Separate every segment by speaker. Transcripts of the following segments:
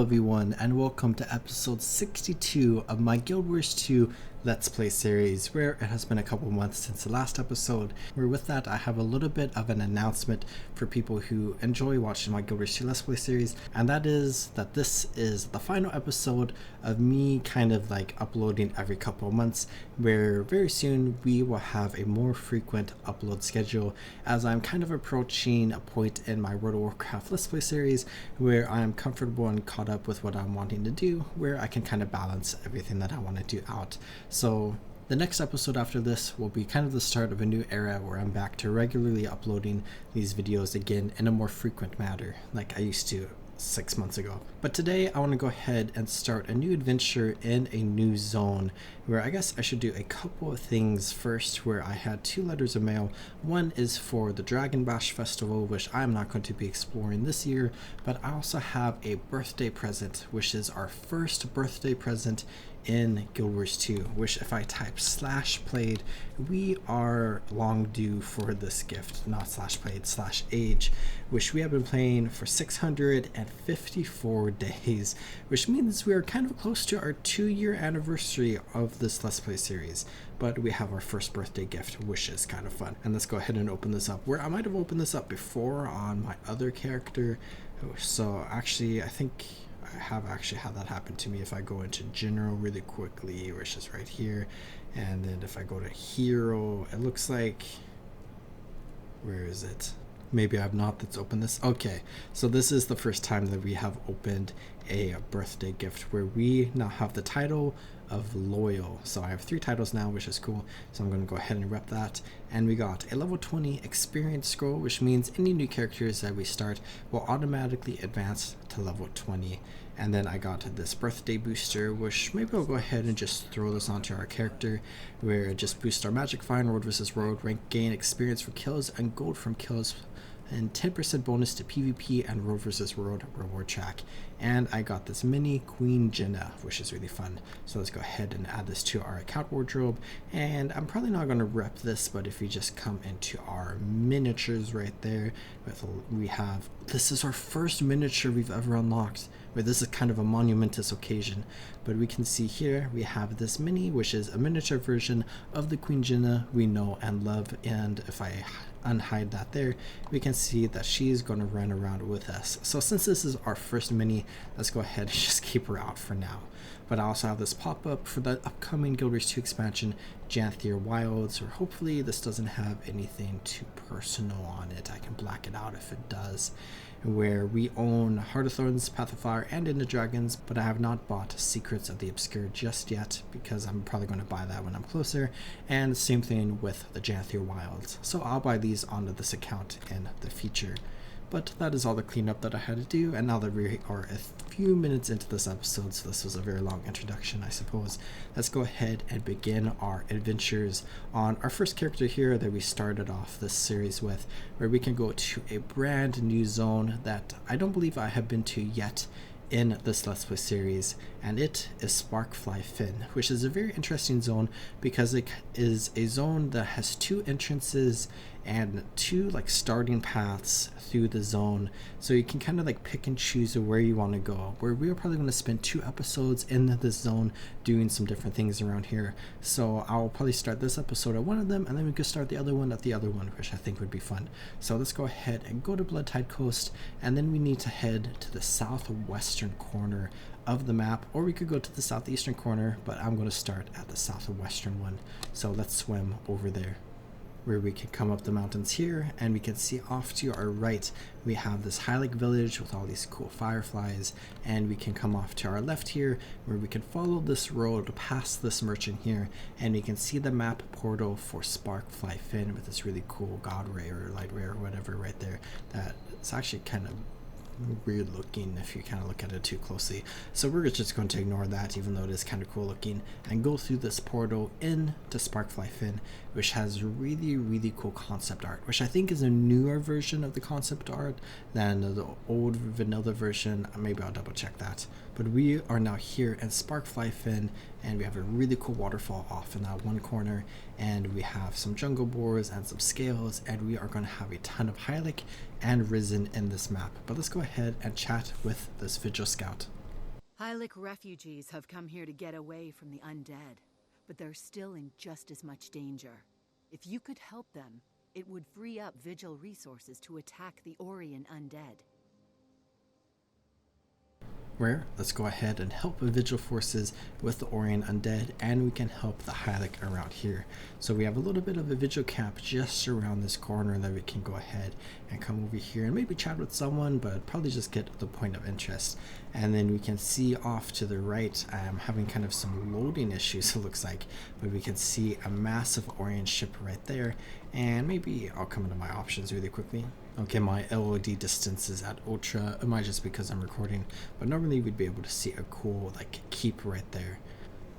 Speaker 1: everyone, and welcome to episode 62 of my Guild Wars 2 Let's Play series, where it has been a couple months since the last episode. Where with that, I have a little bit of an announcement for people who enjoy watching my Guild Wars 2 Let's Play series, and that is that this is the final episode of me kind of like uploading every couple of months, where very soon we will have a more frequent upload schedule, as I'm kind of approaching a point in my World of Warcraft Let's Play series where I am comfortable and caught up with what I'm wanting to do, where I can kind of balance everything that I want to do out. So the next episode after this will be kind of the start of a new era where I'm back to regularly uploading these videos again in a more frequent manner like I used to 6 months ago. But today I want to go ahead and start a new adventure in a new zone, where I guess I should do a couple of things first, where I had 2 letters of mail. One is for the Dragon Bash Festival, which I'm not going to be exploring this year, but I also have a birthday present, which is our first birthday present in Guild Wars 2, which if I type /played, we are long due for this gift, not /played, /age, which we have been playing for 654 days, which means we are kind of close to our 2-year anniversary of this Let's Play series. But we have our first birthday gift, which is kind of fun. And let's go ahead and open this up, where I might have opened this up before on my other character. So actually, I think I have actually had that happen to me. If I go into general really quickly, which is right here, and then if I go to hero, it looks like, where is it? Maybe I've not that's opened this. Okay, so this is the first time that we have opened a birthday gift, where we now have the title of Loyal. So I have 3 titles now, which is cool. So I'm going to go ahead and rep that. And we got a level 20 experience scroll, which means any new characters that we start will automatically advance to level 20. And then I got this birthday booster, which maybe I'll go ahead and just throw this onto our character, where it just boosts our magic fire, world versus world, rank gain, experience for kills, and gold from kills, and 10% bonus to PvP and world versus world reward track. And I got this mini Queen Jenna, which is really fun. So let's go ahead and add this to our account wardrobe. And I'm probably not going to rep this, but if we just come into our miniatures right there, we have, this is our first miniature we've ever unlocked, where this is kind of a monumentous occasion. But we can see here we have this mini, which is a miniature version of the Queen Jenna we know and love. And if I unhide that there, we can see that she's going to run around with us. So since this is our first mini, let's go ahead and just keep her out for now. But I also have this pop-up for the upcoming Guild Wars 2 expansion, Janthier Wilds, or hopefully this doesn't have anything too personal on it. I can black it out if it does, where we own Heart of Thorns, Path of Fire, and Into Dragons, but I have not bought Secrets of the Obscure just yet, because I'm probably going to buy that when I'm closer. And same thing with the Janthier Wilds. So I'll buy these onto this account in the future. But that is all the cleanup that I had to do, and now that we are a few minutes into this episode, so this was a very long introduction, I suppose, let's go ahead and begin our adventures on our first character here that we started off this series with, where we can go to a brand new zone that I don't believe I have been to yet in this Let's Play series, and it is Sparkfly Fen, which is a very interesting zone because it is a zone that has 2 entrances and 2 like starting paths through the zone, so you can kind of like pick and choose where you want to go, where we are probably going to spend 2 episodes in this zone doing some different things around here. So I'll probably start this episode at one of them, and then we could start the other one at the other one, which I think would be fun. So let's go ahead and go to Bloodtide Coast, and then we need to head to the southwestern corner of the map, or we could go to the southeastern corner, but I'm going to start at the southwestern one. So let's swim over there, where we can come up the mountains here, and we can see off to our right we have this High Lake village with all these cool fireflies, and we can come off to our left here, where we can follow this road past this merchant here, and we can see the map portal for Sparkfly Fen with this really cool god ray or light ray or whatever right there. That it's actually kind of weird looking if you kind of look at it too closely, so we're just going to ignore that, even though it is kind of cool looking, and go through this portal into Sparkfly Fen, which has really cool concept art, which I think is a newer version of the concept art than the old vanilla version. Maybe I'll double check that. But we are now here in Sparkfly Fen, and we have a really cool waterfall off in that one corner, and we have some jungle boars and some scales, and we are going to have a ton of Hylic and Risen in this map. But let's go ahead and chat with this Vigil Scout.
Speaker 2: Hylic refugees have come here to get away from the undead, but they're still in just as much danger. If you could help them, it would free up Vigil resources to attack the Orion undead.
Speaker 1: Where let's go ahead and help the Vigil forces with the Orion undead, and we can help the Hylic around here. So we have a little bit of a Vigil camp just around this corner that we can go ahead and come over here and maybe chat with someone, but probably just get the point of interest. And then we can see off to the right, I'm having kind of some loading issues, it looks like, but we can see a massive Orion ship right there. And maybe I'll come into my options really quickly. Okay, my LOD distance is at ultra. It might just because I'm recording, but normally we'd be able to see a cool like keep right there.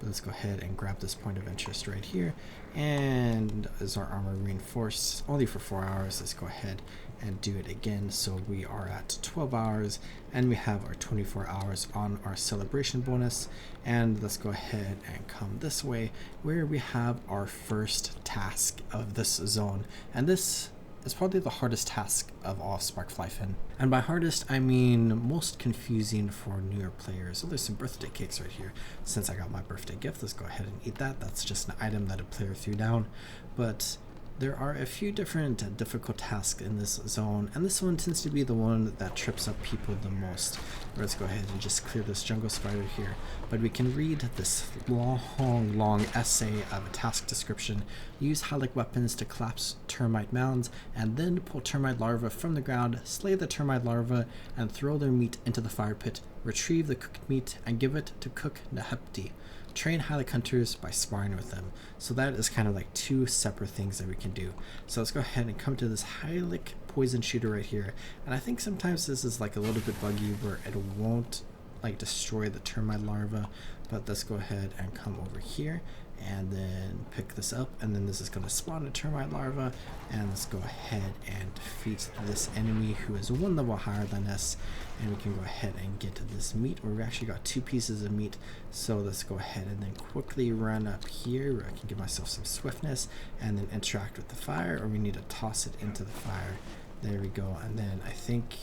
Speaker 1: But let's go ahead and grab this point of interest right here. And is our armor reinforced? Only for 4 hours. Let's go ahead and do it again. So we are at 12 hours and we have our 24 hours on our celebration bonus. And let's go ahead and come this way where we have our first task of this zone. And this is probably the hardest task of all Sparkfly Fen. And by hardest, I mean most confusing for newer players. So there's some birthday cakes right here. Since I got my birthday gift, let's go ahead and eat that. That's just an item that a player threw down. But there are a few different difficult tasks in this zone, and this one tends to be the one that trips up people the most. Let's go ahead and just clear this jungle spider here. But we can read this long essay of a task description. Use Hylic weapons to collapse termite mounds, and then pull termite larvae from the ground, slay the termite larvae, and throw their meat into the fire pit. Retrieve the cooked meat and give it to Cook Nehepti. Train Hylic hunters by sparring with them. So that is kind of like two separate things that we can do. So let's go ahead and come to this Hylic poison shooter right here. And I think sometimes this is like a little bit buggy where it won't like destroy the termite larva. But let's go ahead and come over here and then pick this up, and then this is going to spawn a termite larva. And let's go ahead and defeat this enemy who is one level higher than us, and we can go ahead and get to this meat where we actually got 2 pieces of meat. So let's go ahead and then quickly run up here where I can give myself some swiftness and then interact with the fire, or we need to toss it into the fire. There we go. And then I think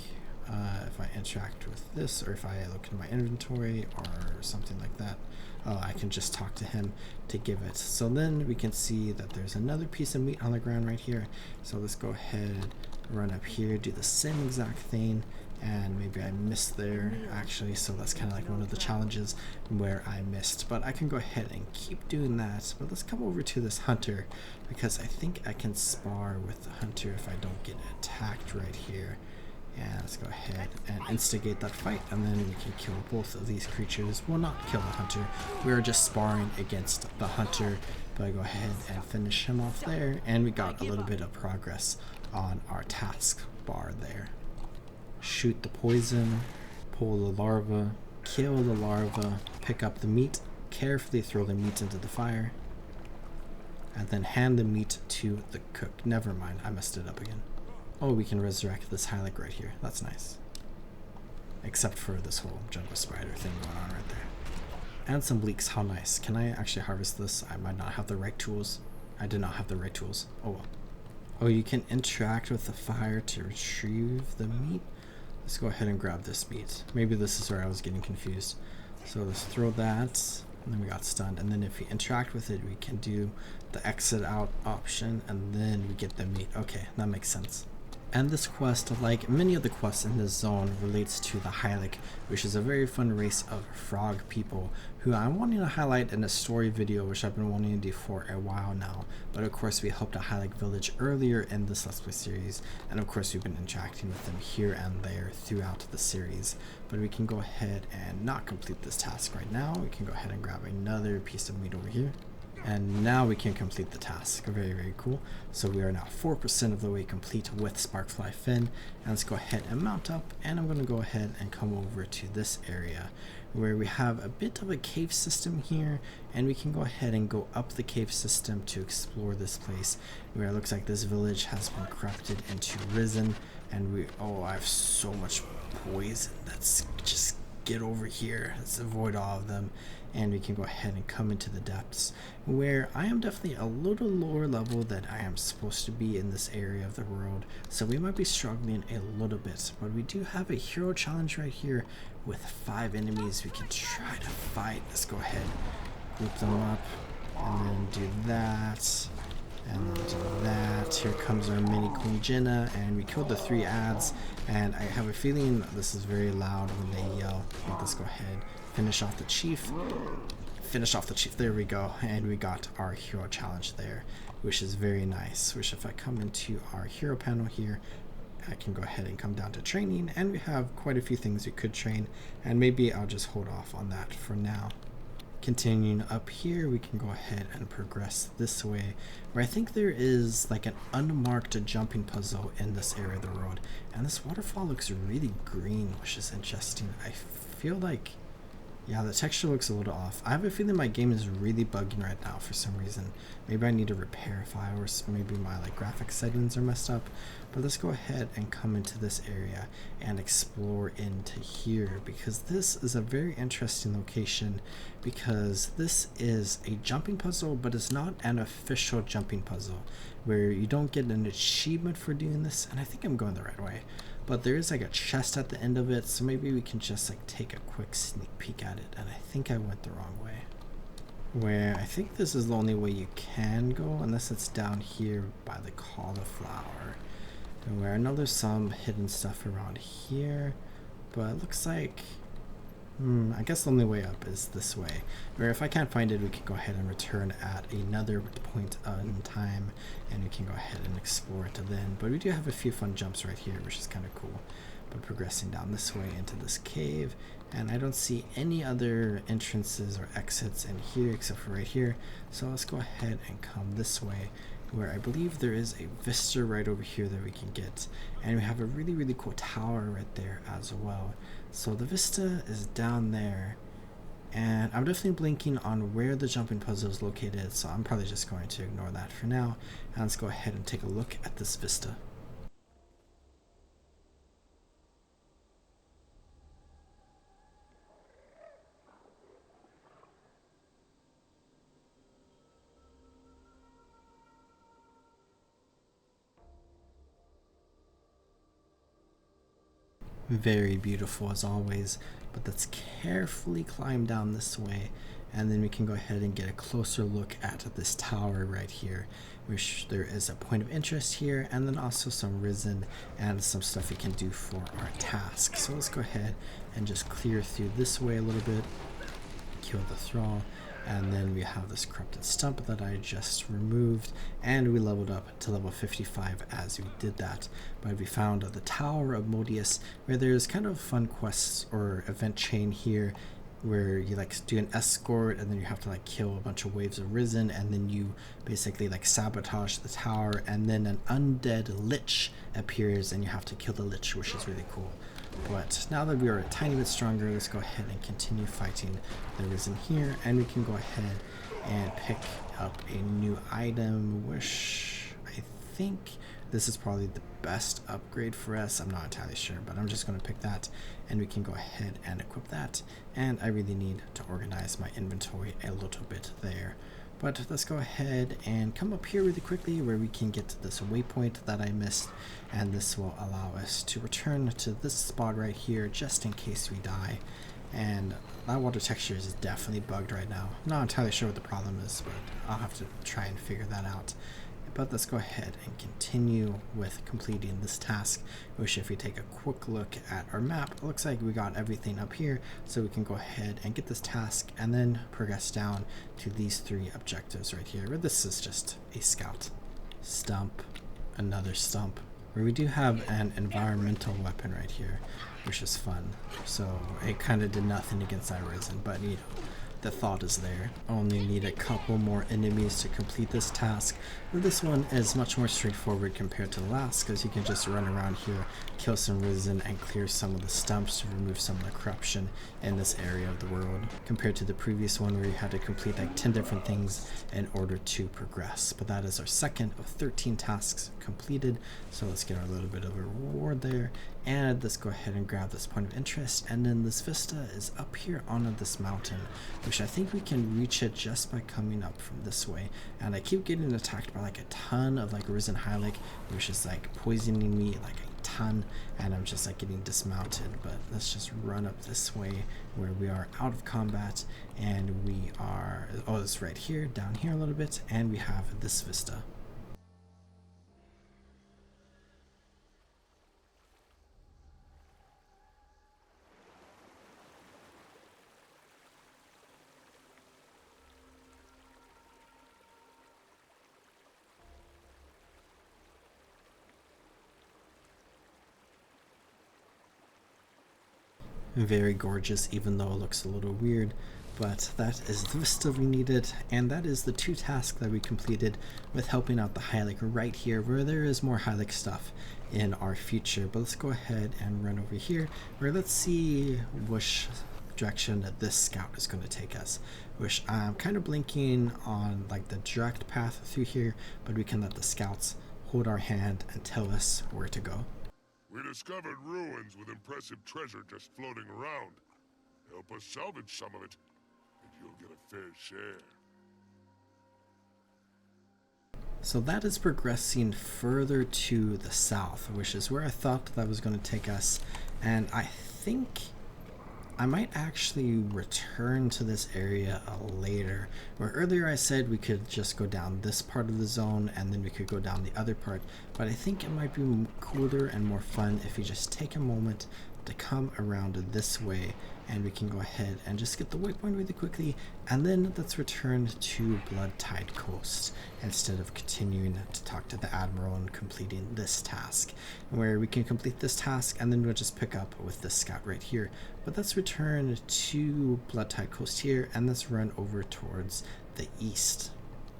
Speaker 1: if I interact with this, or if I look in my inventory or something like that, I can just talk to him to give it. So then we can see that there's another piece of meat on the ground right here. So let's go ahead, run up here, do the same exact thing. And maybe I missed there actually, so that's kind of like one of the challenges where I missed, but I can go ahead and keep doing that. But let's come over to this hunter, because I think I can spar with the hunter if I don't get attacked right here. And let's go ahead and instigate that fight, and then we can kill both of these creatures. Well, not kill the hunter, we are just sparring against the hunter, but I go ahead and finish him off there, and we got a little bit of progress on our task bar there. Shoot the poison, pull the larva, kill the larva, pick up the meat, carefully throw the meat into the fire, and then hand the meat to the cook. Never mind, I messed it up again. Oh, we can resurrect this Hylic right here. That's nice. Except for this whole jungle spider thing going on right there. And some leeks, how nice. Can I actually harvest this? I might not have the right tools. I did not have the right tools. Oh well. Oh, you can interact with the fire to retrieve the meat. Let's go ahead and grab this meat. Maybe this is where I was getting confused. So let's throw that, and then we got stunned. And then if we interact with it, we can do the exit out option, and then we get the meat. Okay, that makes sense. And this quest, like many of the quests in this zone, relates to the Hylic, which is a very fun race of frog people who I'm wanting to highlight in a story video, which I've been wanting to do for a while now. But of course, we helped a Hylic village earlier in this Let's Play series, and of course we've been interacting with them here and there throughout the series. But we can go ahead and not complete this task right now. We can go ahead and grab another piece of meat over here. And now we can complete the task. Very, very cool. So we are now 4% of the way complete with Sparkfly Fen. And let's go ahead and mount up. And I'm going to go ahead and come over to this area where we have a bit of a cave system here. And we can go ahead and go up the cave system to explore this place, where it looks like this village has been corrupted into risen. And I have so much poison that's just get over here. Let's avoid all of them. And we can go ahead and come into the depths, where I am definitely a little lower level than I am supposed to be in this area of the world. So we might be struggling a little bit, but we do have a hero challenge right here with 5 enemies we can try to fight. Let's go ahead, group them up, and then do that. And then do that. Here comes our mini Queen Jenna, and we killed the 3 ads, and I have a feeling this is very loud when they yell. Let's go ahead, finish off the chief. Finish off the chief. There we go. And we got our hero challenge there, which is very nice. Which if I come into our hero panel here, I can go ahead and come down to training, and we have quite a few things we could train, and maybe I'll just hold off on that for now. Continuing up here, we can go ahead and progress this way, where I think there is like an unmarked jumping puzzle in this area of the road, and this waterfall looks really green, which is interesting. I feel like, yeah, the texture looks a little off. I have a feeling my game is really bugging right now for some reason. Maybe I need to repair a file, or maybe my graphics settings are messed up. But let's go ahead and come into this area and explore into here, because this is a very interesting location, because this is a jumping puzzle, but it's not an official jumping puzzle where you don't get an achievement for doing this, and I think I'm going the right way. But there is like a chest at the end of it, so maybe we can just like take a quick sneak peek at it. And I think I went the wrong way, where I think this is the only way you can go, unless it's down here by the cauliflower, where I know there's some hidden stuff around here, but it looks like I guess the only way up is this way, where if I can't find it, we can go ahead and return at another point in time, and we can go ahead and explore it then. But we do have a few fun jumps right here, which is kind of cool. But progressing down this way into this cave, and I don't see any other entrances or exits in here except for right here. So let's go ahead and come this way, where I believe there is a vista right over here that we can get, and we have a really cool tower right there as well. So the vista is down there, and I'm definitely blanking on where the jumping puzzle is located, so I'm probably just going to ignore that for now, and let's go ahead and take a look at this vista. Very beautiful as always, but let's carefully climb down this way, and then we can go ahead and get a closer look at this tower right here, which there is a point of interest here, and then also some risen and some stuff we can do for our task. So let's go ahead and just clear through this way a little bit, kill the thrall, and then we have this corrupted stump that I just removed, and we leveled up to level 55 as we did that. But we found the Tower of Modius, where there's kind of fun quests or event chain here, where you do an escort, and then you have to kill a bunch of waves of risen, and then you basically sabotage the tower, and then an undead lich appears and you have to kill the lich, which is really cool. But now that we are a tiny bit stronger, let's go ahead and continue fighting the risen here, and we can go ahead and pick up a new item, which I think this is probably the best upgrade for us. I'm not entirely sure, but I'm just going to pick that, and we can go ahead and equip that. And I really need to organize my inventory a little bit there. But let's go ahead and come up here really quickly, where we can get to this waypoint that I missed, and this will allow us to return to this spot right here just in case we die. And that water texture is definitely bugged right now. I'm not entirely sure what the problem is, but I'll have to try and figure that out. But let's go ahead and continue with completing this task, which if we take a quick look at our map, it looks like we got everything up here, so we can go ahead and get this task and then progress down to these 3 objectives right here, where this is just a scout. Stump, another stump, where we do have an environmental weapon right here, which is fun. So it kind of did nothing against that risen, but you know, the thought is there. Only need a couple more enemies to complete this task, but this one is much more straightforward compared to the last, because you can just run around here, kill some risen, and clear some of the stumps to remove some of the corruption in this area of the world, compared to the previous one where you had to complete 10 different things in order to progress. But that is our second of 13 tasks completed, so let's get our little bit of a reward there, And let's go ahead and grab this point of interest, and then this vista is up here on this mountain, which I think we can reach it just by coming up from this way. And I keep getting attacked by like a ton of like risen Hylic, which is like poisoning me like a ton, and I'm just like getting dismounted. But let's just run up this way where we are out of combat, and we are, oh, it's right here, down here a little bit, and we have this vista. Very gorgeous, even though it looks a little weird. But that is the vista we needed, and that is the 2 tasks that we completed with helping out the Hylic right here, where there is more Hylic stuff in our future. But let's go ahead and run over here, where let's see which direction that this scout is going to take us. Which I'm kind of blinking on like the direct path through here, but we can let the scouts hold our hand and tell us where to go.
Speaker 3: We discovered ruins with impressive treasure just floating around. Help us salvage some of it, and you'll get a fair share.
Speaker 1: So that is progressing further to the south, which is where I thought that was going to take us. And I think I might actually return to this area later, where earlier I said we could just go down this part of the zone and then we could go down the other part, but I think it might be cooler and more fun if we just take a moment to come around this way, and we can go ahead and just get the waypoint really quickly, and then let's return to Bloodtide Coast instead of continuing to talk to the Admiral and completing this task, where we can complete this task and then we'll just pick up with this scout right here. But let's return to Bloodtide Coast here, and let's run over towards the east,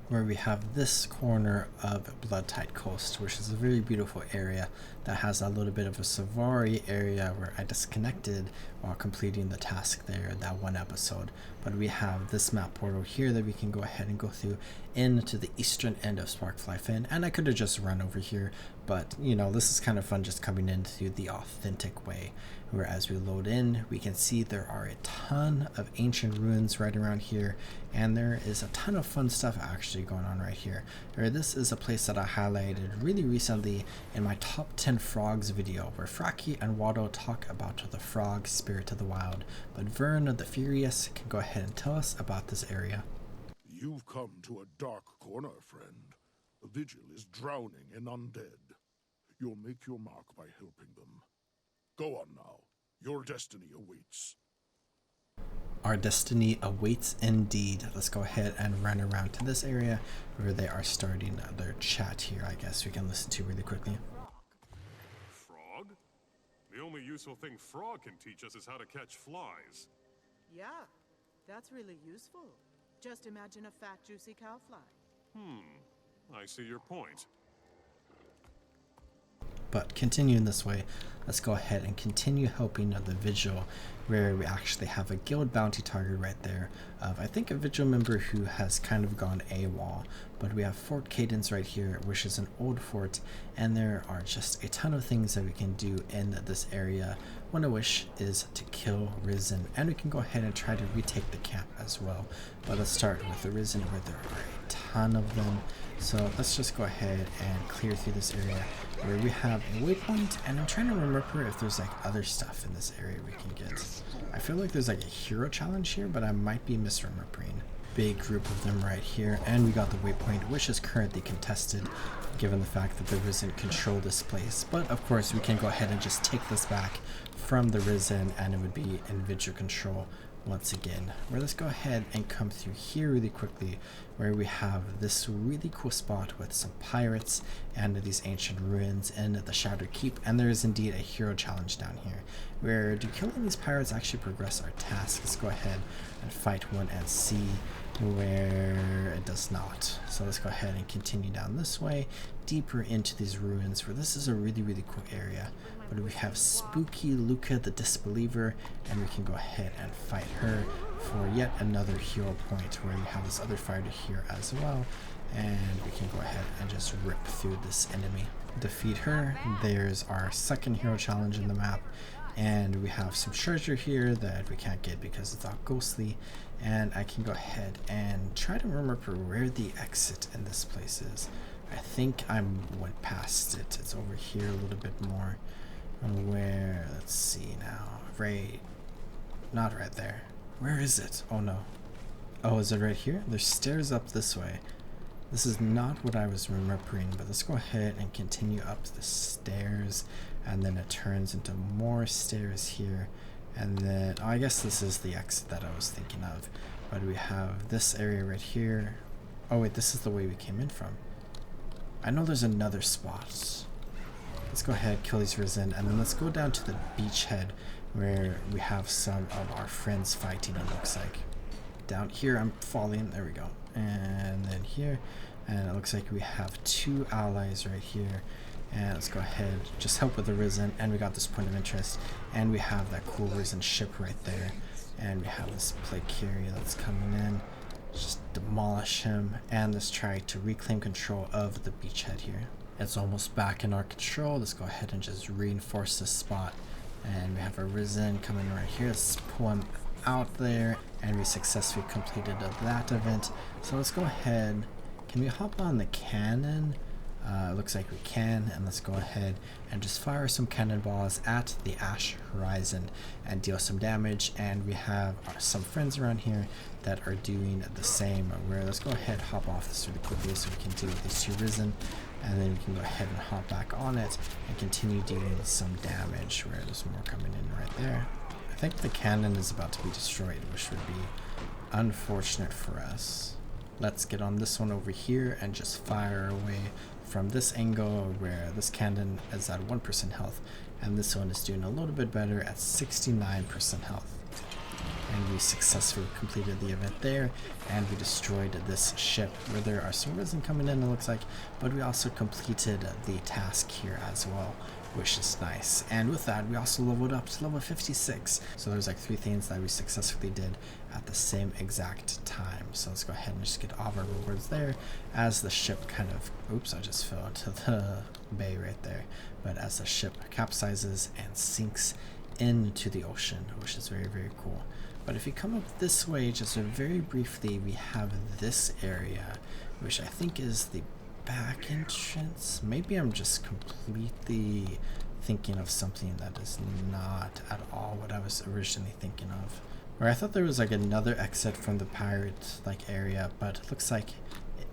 Speaker 1: where we have this corner of Bloodtide Coast, which is a very beautiful area that has a little bit of a Savari area where I disconnected while completing the task there that one episode. But we have this map portal here that we can go ahead and go through into the eastern end of Sparkfly Fen, and I could have just run over here, but you know, this is kind of fun just coming in through the authentic way, where as we load in we can see there are a ton of ancient ruins right around here, and there is a ton of fun stuff actually going on right here. This is a place that I highlighted really recently in my top 10 frogs video, where Fraki and Watto talk about the frog spirit of the wild, but Vern the Furious can go ahead and tell us about this area.
Speaker 3: You've come to a dark corner, friend. The Vigil is drowning in undead. You'll make your mark by helping them. Go on now. Your destiny awaits.
Speaker 1: Our destiny awaits indeed. Let's go ahead and run around to this area where they are starting their chat here, I guess we can listen to really quickly.
Speaker 4: Frog? The only useful thing Frog can teach us is how to catch flies.
Speaker 5: Yeah, that's really useful. Just imagine a fat, juicy cowfly.
Speaker 4: I see your point.
Speaker 1: But continuing this way, let's go ahead and continue helping the Vigil, where we actually have a guild bounty target right there of, I think, a Vigil member who has kind of gone AWOL. But we have Fort Cadence right here, which is an old fort, and there are just a ton of things that we can do in this area. One of which is to kill Risen, and we can go ahead and try to retake the camp as well. But let's start with the Risen, where there are a ton of them. So let's just go ahead and clear through this area where we have a waypoint, and I'm trying to remember if there's like other stuff in this area we can get. I feel like there's like a hero challenge here, but I might be misremembering. Big group of them right here, and we got the waypoint, which is currently contested given the fact that the Risen control this place. But of course we can go ahead and just take this back from the Risen, and it would be in Vigil control once again. Where let's go ahead and come through here really quickly, where we have this really cool spot with some pirates and these ancient ruins in the Shattered Keep, and there is indeed a hero challenge down here, where do killing these pirates actually progress our task? Let's go ahead and fight one and see where it does not. So let's go ahead and continue down this way, deeper into these ruins, where this is a really cool area. But we have Spooky Luca the Disbeliever, and we can go ahead and fight her for yet another hero point, where you have this other fighter here as well. and we can go ahead and just rip through this enemy. Defeat her. There's our second hero challenge in the map, and we have some treasure here that we can't get because it's all ghostly, and I can go ahead and try to remember where the exit in this place is. I think I went past it. It's over here a little bit more. Where, let's see now, right, not right there. Where is it? Oh no. Oh, is it right here? There's stairs up this way. This is not what I was remembering, but let's go ahead and continue up the stairs, and then it turns into more stairs here, and then I guess this is the exit that I was thinking of. But we have this area right here. Oh wait, this is the way we came in from. I know there's another spot. Let's go ahead, kill these risen, and then let's go down to the beachhead where we have some of our friends fighting, it looks like. Down here, I'm falling, there we go. And then here, and it looks like we have 2 allies right here. And let's go ahead, just help with the risen, and we got this point of interest. And we have that cool risen ship right there. And we have this plate carrier that's coming in. Just demolish him, and let's try to reclaim control of the beachhead here. It's almost back in our control. Let's go ahead and just reinforce this spot. And we have a risen coming right here. Let's pull him out there, and we successfully completed that event. So let's go ahead. Can we hop on the cannon? It looks like we can, and let's go ahead and just fire some cannonballs at the ash horizon and deal some damage. And we have some friends around here that are doing the same, where let's go ahead, hop off this really quickly so we can deal with these 2 risen, and then we can go ahead and hop back on it and continue dealing some damage, where there's more coming in right there. I think the cannon is about to be destroyed, which would be unfortunate for us. Let's get on this one over here and just fire away from this angle, where this cannon is at 1% health, and this one is doing a little bit better at 69% health. And we successfully completed the event there, and we destroyed this ship, where there are some risen coming in, it looks like, but we also completed the task here as well, which is nice. And with that, we also leveled up to level 56. So there's like 3 things that we successfully did at the same exact time. So let's go ahead and just get all of our rewards there as the ship kind of, oops, I just fell into the bay right there. But as the ship capsizes and sinks into the ocean, which is very, very cool. But if you come up this way, just very briefly, we have this area, which I think is the back entrance. Maybe I'm just completely thinking of something that is not at all what I was originally thinking of. Where I thought there was like another exit from the pirate like area, but it looks like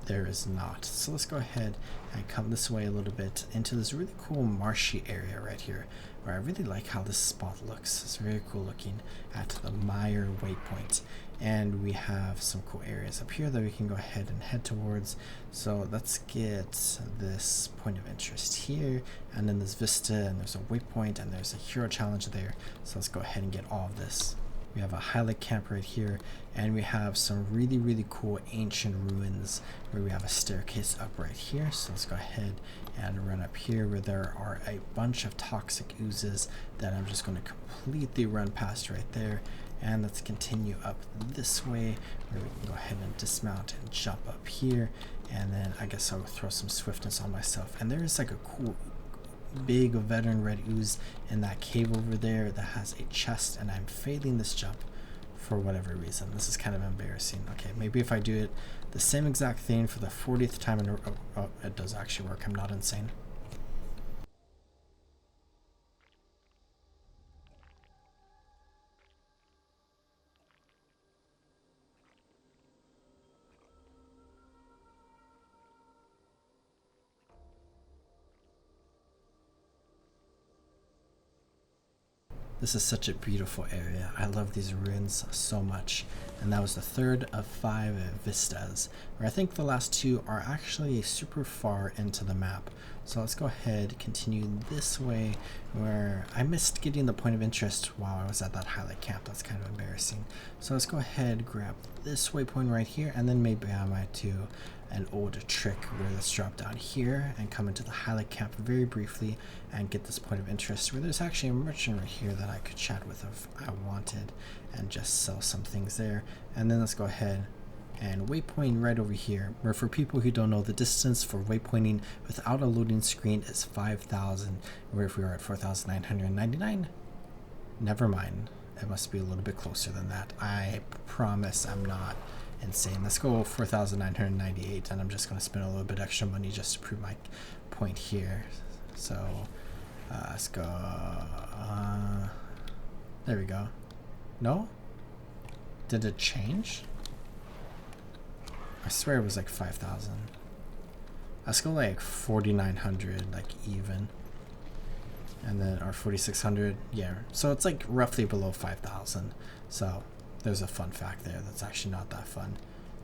Speaker 1: there is not. So let's go ahead and come this way a little bit into this really cool marshy area right here, where I really like how this spot looks. It's very cool looking at the Meyer waypoint. And we have some cool areas up here that we can go ahead and head towards. So let's get this point of interest here, and then this vista, and there's a waypoint, and there's a hero challenge there. So let's go ahead and get all of this. We have a highlight camp right here, and we have some really, really cool ancient ruins where we have a staircase up right here. So let's go ahead and run up here, where there are a bunch of toxic oozes that I'm just going to completely run past right there. And let's continue up this way, where we can go ahead and dismount and jump up here. And then I guess I'll throw some swiftness on myself. And there is like a cool big veteran red ooze in that cave over there that has a chest, and I'm failing this jump for whatever reason. This is kind of embarrassing. Okay, maybe if I do it the same exact thing for the 40th time in a row. Oh, it does actually work. I'm not insane. This is such a beautiful area. I love these ruins so much. And that was the 3rd of 5 vistas, where I think the last 2 are actually super far into the map. So let's go ahead, continue this way, where I missed getting the point of interest while I was at that highlight camp. That's kind of embarrassing. So let's go ahead, grab this waypoint right here, and then maybe I might do an old trick where let's drop down here and come into the highlight camp very briefly and get this point of interest, where there's actually a merchant right here that I could chat with if I wanted and just sell some things there. And then let's go ahead, and waypoint right over here, where for people who don't know, the distance for waypointing without a loading screen is 5,000, where if we are at 4,999, never mind, it must be a little bit closer than that. I promise I'm not insane. Let's go 4,998, and I'm just going to spend a little bit extra money just to prove my point here. So let's go, there we go. No? Did it change? I swear it was like 5,000. Let's go like 4,900, like even. And then, or 4,600, yeah. So it's like roughly below 5,000. So there's a fun fact there that's actually not that fun.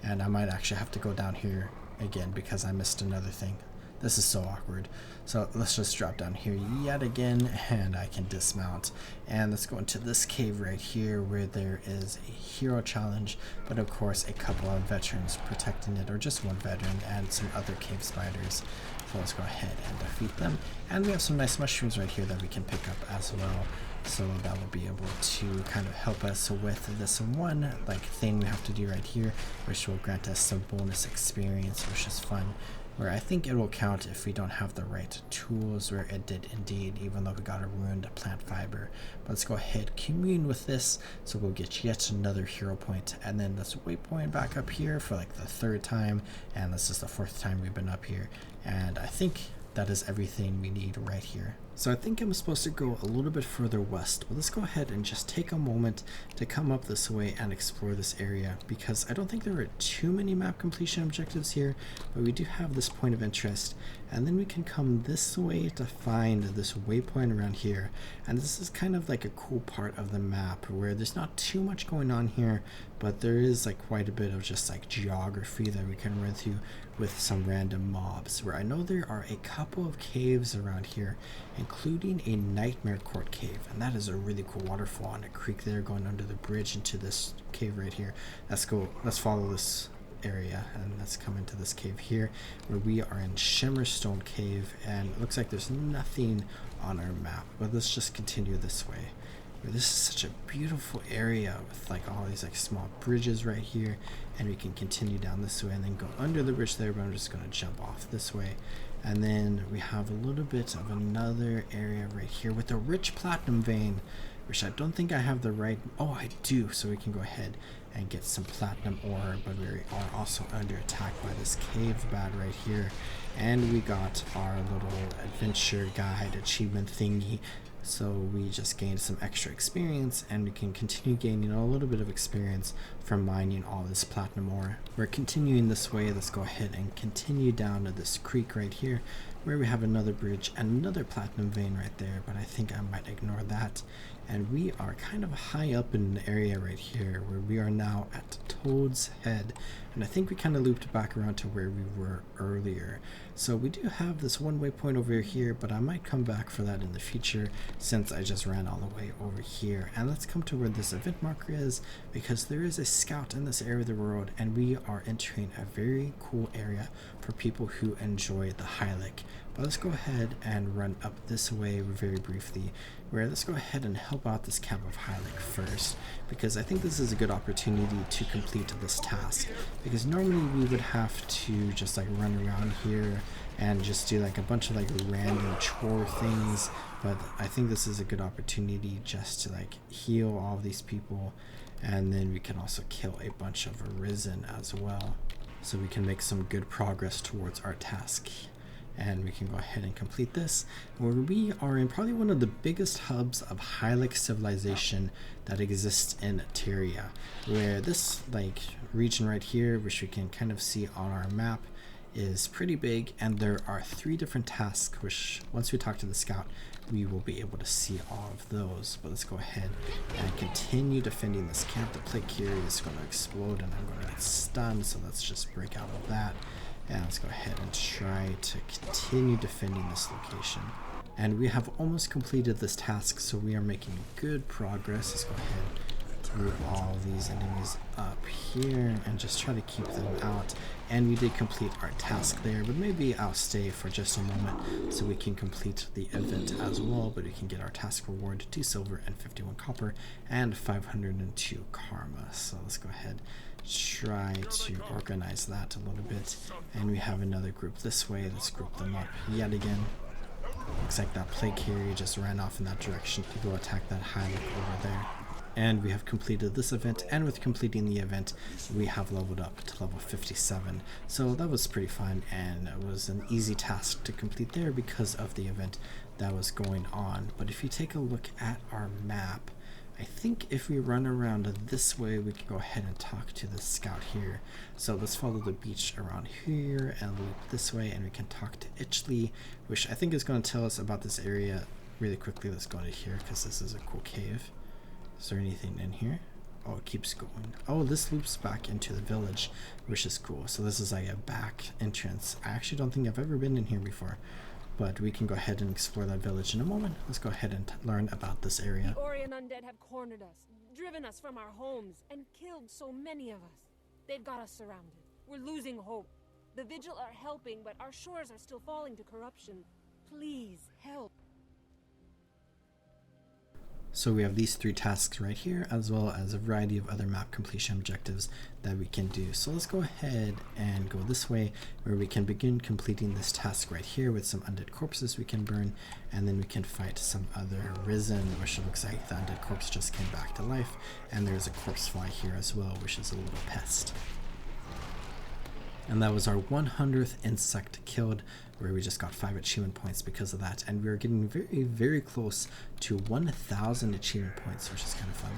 Speaker 1: And I might actually have to go down here again because I missed another thing. This is so awkward. So let's just drop down here yet again, and I can dismount. And let's go into this cave right here where there is a hero challenge, but of course a couple of veterans protecting it, or just one veteran and some other cave spiders. So let's go ahead and defeat them. And we have some nice mushrooms right here that we can pick up as well. So that will be able to kind of help us with this one thing we have to do right here, which will grant us some bonus experience, which is fun. Where I think it will count if we don't have the right tools, where it did indeed, even though we got a ruined plant fiber. But let's go ahead, commune with this, so we'll get yet another hero point, and then let's waypoint back up here for like the 3rd time, and this is the 4th time we've been up here, and I think that is everything we need right here. So I think I'm supposed to go a little bit further west, but let's go ahead and just take a moment to come up this way and explore this area, because I don't think there are too many map completion objectives here, but we do have this point of interest, and then we can come this way to find this waypoint around here. And this is kind of like a cool part of the map where there's not too much going on here, but there is like quite a bit of just like geography that we can run through with some random mobs, where I know there are a couple of caves around here, including a Nightmare Court cave, and that is a really cool waterfall and a creek there going under the bridge into this cave right here. Let's go, let's follow this area and let's come into this cave here, where we are in Shimmerstone Cave, and it looks like there's nothing on our map, but let's just continue this way. This is such a beautiful area with like all these like small bridges right here, and we can continue down this way and then go under the bridge there, but I'm just going to jump off this way. And then we have a little bit of another area right here with a rich platinum vein, which I don't think I have the right, oh I do, so we can go ahead and get some platinum ore, but we are also under attack by this cave bat right here. And we got our little adventure guide achievement thingy, so we just gained some extra experience, and we can continue gaining a little bit of experience from mining all this platinum ore. We're continuing this way. Let's go ahead and continue down to this creek right here, where we have another bridge and another platinum vein right there, but I think I might ignore that. And we are kind of high up in an area right here where we are now at Toad's Head, and I think we kind of looped back around to where we were earlier. So we do have this one waypoint over here, but I might come back for that in the future since I just ran all the way over here. And let's come to where this event marker is, because there is a scout in this area of the world, and we are entering a very cool area for people who enjoy the Hylic. But let's go ahead and run up this way very briefly, where let's go ahead and help out this camp of Hylic first, because I think this is a good opportunity to complete this task, because normally we would have to just like run around here and just do like a bunch of like random chore things, but I think this is a good opportunity just to like heal all of these people, and then we can also kill a bunch of Arisen as well, so we can make some good progress towards our task. And we can go ahead and complete this, where we are in probably one of the biggest hubs of Hylic civilization that exists in Tyria, where this like region right here, which we can kind of see on our map, is pretty big, and there are 3 different tasks, which once we talk to the scout we will be able to see all of those. But let's go ahead and continue defending this camp. The plague here is going to explode and I'm going to get stunned, so let's just break out of that. And let's go ahead and try to continue defending this location. And we have almost completed this task, so we are making good progress. Let's go ahead move all these enemies up here and just try to keep them out. And we did complete our task there, but maybe I'll stay for just a moment so we can complete the event as well. But we can get our task reward, 2 silver and 51 copper and 502 karma. So let's go ahead, try to organize that a little bit. And we have another group this way. Let's group them up yet again. Looks like that plague carrier just ran off in that direction to go attack that Hylek over there. And we have completed this event, and with completing the event we have leveled up to level 57. So that was pretty fun, and it was an easy task to complete there because of the event that was going on. But if you take a look at our map, I think if we run around this way we can go ahead and talk to the scout here. So let's follow the beach around here and loop this way, and we can talk to Itchley, which I think is going to tell us about this area really quickly. Let's go into here because this is a cool cave. Is there anything in here? Oh, it keeps going. Oh, this loops back into the village, which is cool. So this is like a back entrance. I actually don't think I've ever been in here before, but we can go ahead and explore that village in a moment. Let's go ahead and learn about this area.
Speaker 6: The Orien undead have cornered us, driven us from our homes, and killed so many of us. They've got us surrounded. We're losing hope. The Vigil are helping, but our shores are still falling to corruption. Please, help.
Speaker 1: So we have these 3 tasks right here, as well as a variety of other map completion objectives that we can do. So let's go ahead and go this way, where we can begin completing this task right here with some undead corpses we can burn, and then we can fight some other risen, which looks like the undead corpse just came back to life, and there's a corpse fly here as well, which is a little pest. And that was our 100th insect killed, where we just got 5 achievement points because of that. And we're getting very, very close to 1,000 achievement points, which is kind of fun.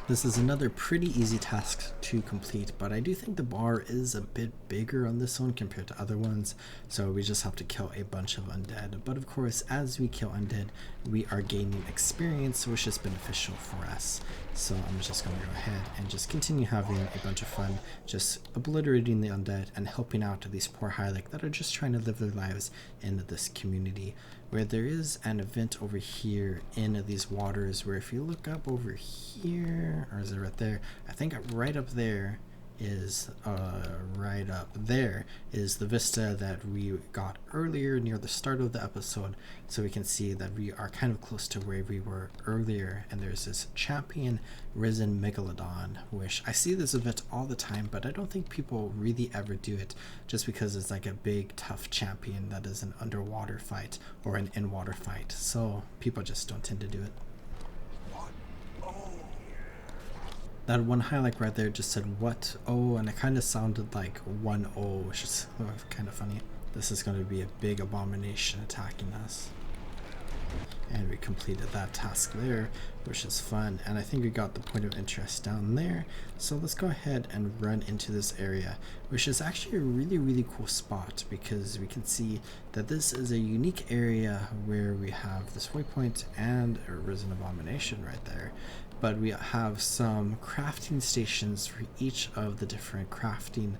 Speaker 1: This is another pretty easy task to complete, but I do think the bar is a bit bigger on this one compared to other ones, so we just have to kill a bunch of undead. But of course, as we kill undead, we are gaining experience, which is beneficial for us. So I'm just going to go ahead and just continue having a bunch of fun, just obliterating the undead and helping out these poor Hylek that are just trying to live their lives in this community. Where there is an event over here in these waters, where if you look up over here, or is it right there? I think right up there is the vista that we got earlier near the start of the episode, so we can see that we are kind of close to where we were earlier. And there's this champion risen megalodon, which I see this event all the time, but I don't think people really ever do it, just because it's like a big tough champion that is an underwater fight or an in-water fight, so people just don't tend to do it. That one Hylek right there just said what? Oh, and it kind of sounded like 1-0, which is kind of funny. This is going to be a big abomination attacking us. And we completed that task there, which is fun. And I think we got the point of interest down there. So let's go ahead and run into this area, which is actually a really, really cool spot, because we can see that this is a unique area where we have this waypoint and a risen abomination right there. But we have some crafting stations for each of the different crafting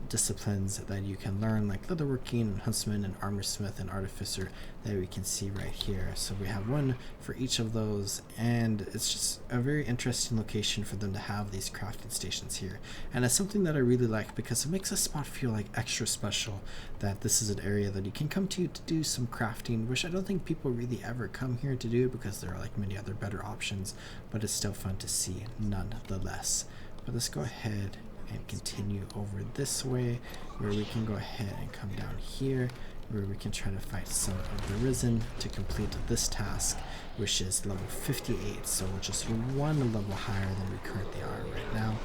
Speaker 1: disciplines that you can learn, like leatherworking, huntsman, and armorsmith, and artificer, that we can see right here. So we have one for each of those, and it's just a very interesting location for them to have these crafting stations here. And it's something that I really like, because it makes a spot feel like extra special, that this is an area that you can come to do some crafting, which I don't think people really ever come here to do, because there are like many other better options, but it's still fun to see nonetheless. But let's go ahead and continue over this way, where we can go ahead and come down here, where we can try to fight some of the risen to complete this task, which is level 58, so we're just one level higher than we currently are right now.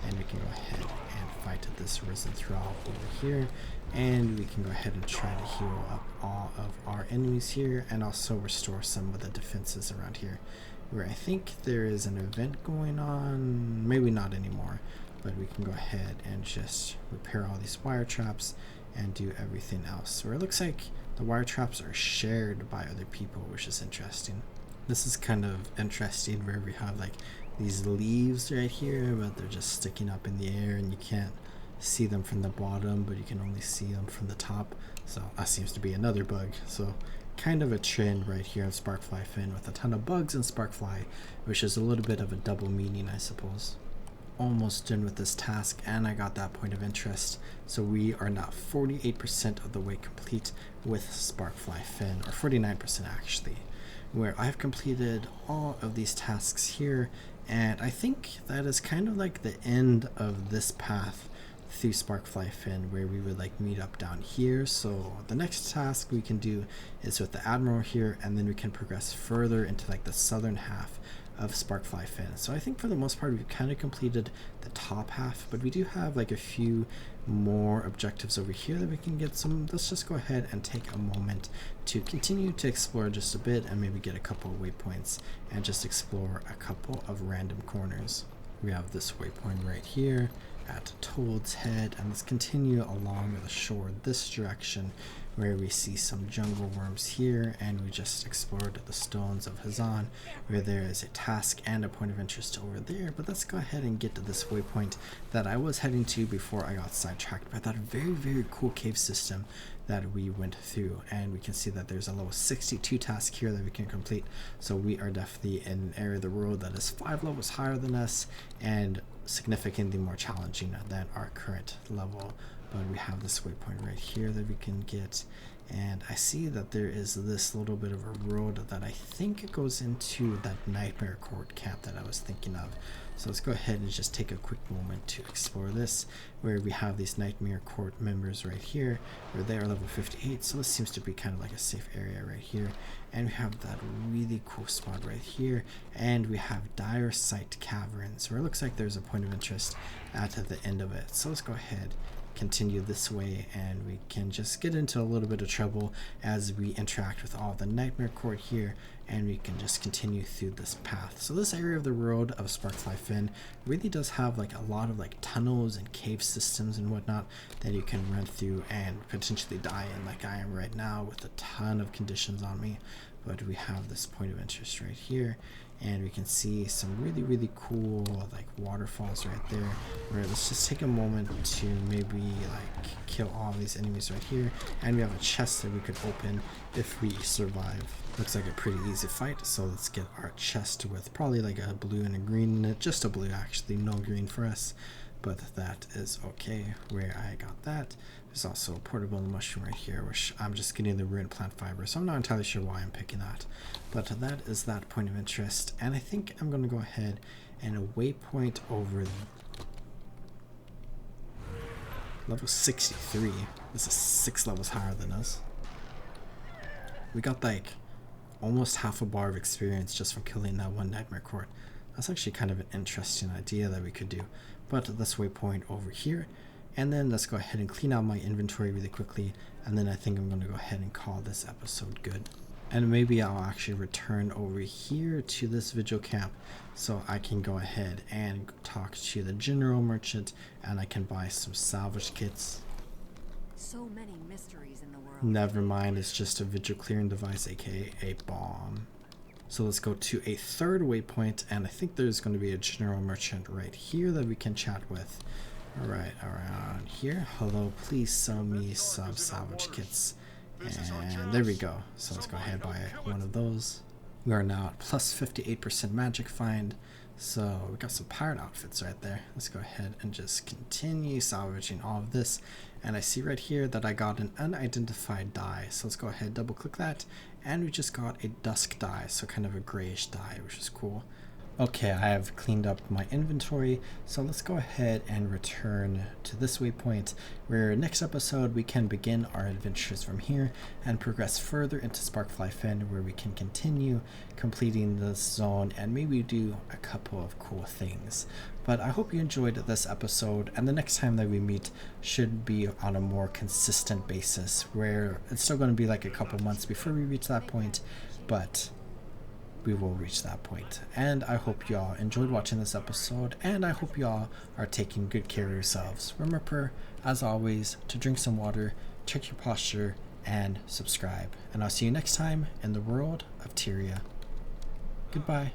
Speaker 1: And we can go ahead and fight this risen thrall over here, and we can go ahead and try to heal up all of our enemies here, and also restore some of the defenses around here, where I think there is an event going on, maybe not anymore, but we can go ahead and just repair all these wire traps and do everything else. Where it looks like the wire traps are shared by other people, which is interesting. This is kind of interesting, where we have like these leaves right here, but they're just sticking up in the air, and you can't see them from the bottom, but you can only see them from the top. So that seems to be another bug. So kind of a trend right here in Sparkfly Fen with a ton of bugs in Sparkfly, which is a little bit of a double meaning, I suppose. Almost done with this task, and I got that point of interest, so we are now 48% of the way complete with Sparkfly Fen, or 49% actually, where I've completed all of these tasks here, and I think that is kind of like the end of this path through Sparkfly Fen, where we would like meet up down here. So the next task we can do is with the Admiral here, and then we can progress further into like the southern half of Sparkfly Fen. So I think for the most part we've kind of completed the top half, but we do have like a few more objectives over here that we can get some. Let's just go ahead and take a moment to continue to explore just a bit, and maybe get a couple of waypoints and just explore a couple of random corners. We have this waypoint right here at Toad's Head, and let's continue along the shore this direction, where we see some jungle worms here, and we just explored the stones of Hazan, where there is a task and a point of interest over there. But let's go ahead and get to this waypoint that I was heading to before I got sidetracked by that very cool cave system that we went through. And we can see that there's a level 62 task here that we can complete, so we are definitely in an area of the world that is 5 levels higher than us and significantly more challenging than our current level. But we have this waypoint right here that we can get, and I see that there is this little bit of a road that I think it goes into that Nightmare Court camp that I was thinking of. So let's go ahead and just take a quick moment to explore this, where we have these Nightmare Court members right here, where they are level 58, so this seems to be kind of like a safe area right here. And we have that really cool spot right here, and we have Dire Sight Caverns, where it looks like there's a point of interest at the end of it. So let's go ahead, continue this way, and we can just get into a little bit of trouble as we interact with all the Nightmare Court here, and we can just continue through this path. So this area of the world of Sparkfly Fen really does have like a lot of like tunnels and cave systems and whatnot that you can run through and potentially die in, like I am right now with a ton of conditions on me. But we have this point of interest right here, and we can see some really cool like waterfalls right there. Right, let's just take a moment to maybe like kill all these enemies right here, and we have a chest that we could open if we survive. Looks like a pretty easy fight, so let's get our chest with probably like a blue and a green in it. Just a blue actually, no green for us, but that is okay. Where I got that. There's also a portable mushroom right here, which I'm just getting the ruined plant fiber, so I'm not entirely sure why I'm picking that. But that is that point of interest, and I think I'm going to go ahead and waypoint over level 63. This is 6 levels higher than us. We got like almost half a bar of experience just from killing that one Nightmare Court. That's actually kind of an interesting idea that we could do. But let's waypoint over here, and then let's go ahead and clean out my inventory really quickly, and then I think I'm going to go ahead and call this episode good. And maybe I'll actually return over here to this vigil camp so I can go ahead and talk to the general merchant, and I can buy some salvage kits.
Speaker 2: So many mysteries in the world.
Speaker 1: Never mind, it's just a vigil clearing device, aka a bomb. So let's go to a third waypoint, and I think there's going to be a general merchant right here that we can chat with. Alright, around here. Hello, please sell me some salvage kits. And there we go. So let's go ahead and buy one of those. We are now at plus 58% magic find. So we got some pirate outfits right there. Let's go ahead and just continue salvaging all of this. And I see right here that I got an unidentified dye. So let's go ahead, double click that. And we just got a dusk dye, so kind of a grayish dye, which is cool. Okay, I have cleaned up my inventory, so let's go ahead and return to this waypoint, where next episode we can begin our adventures from here and progress further into Sparkfly Fen, where we can continue completing this zone and maybe do a couple of cool things. But I hope you enjoyed this episode, and the next time that we meet should be on a more consistent basis, where it's still going to be like a couple months before we reach that point, but we will reach that point. And I hope y'all enjoyed watching this episode, and I hope y'all are taking good care of yourselves. Remember, as always, to drink some water, check your posture, and subscribe. And I'll see you next time in the world of Tyria. Goodbye.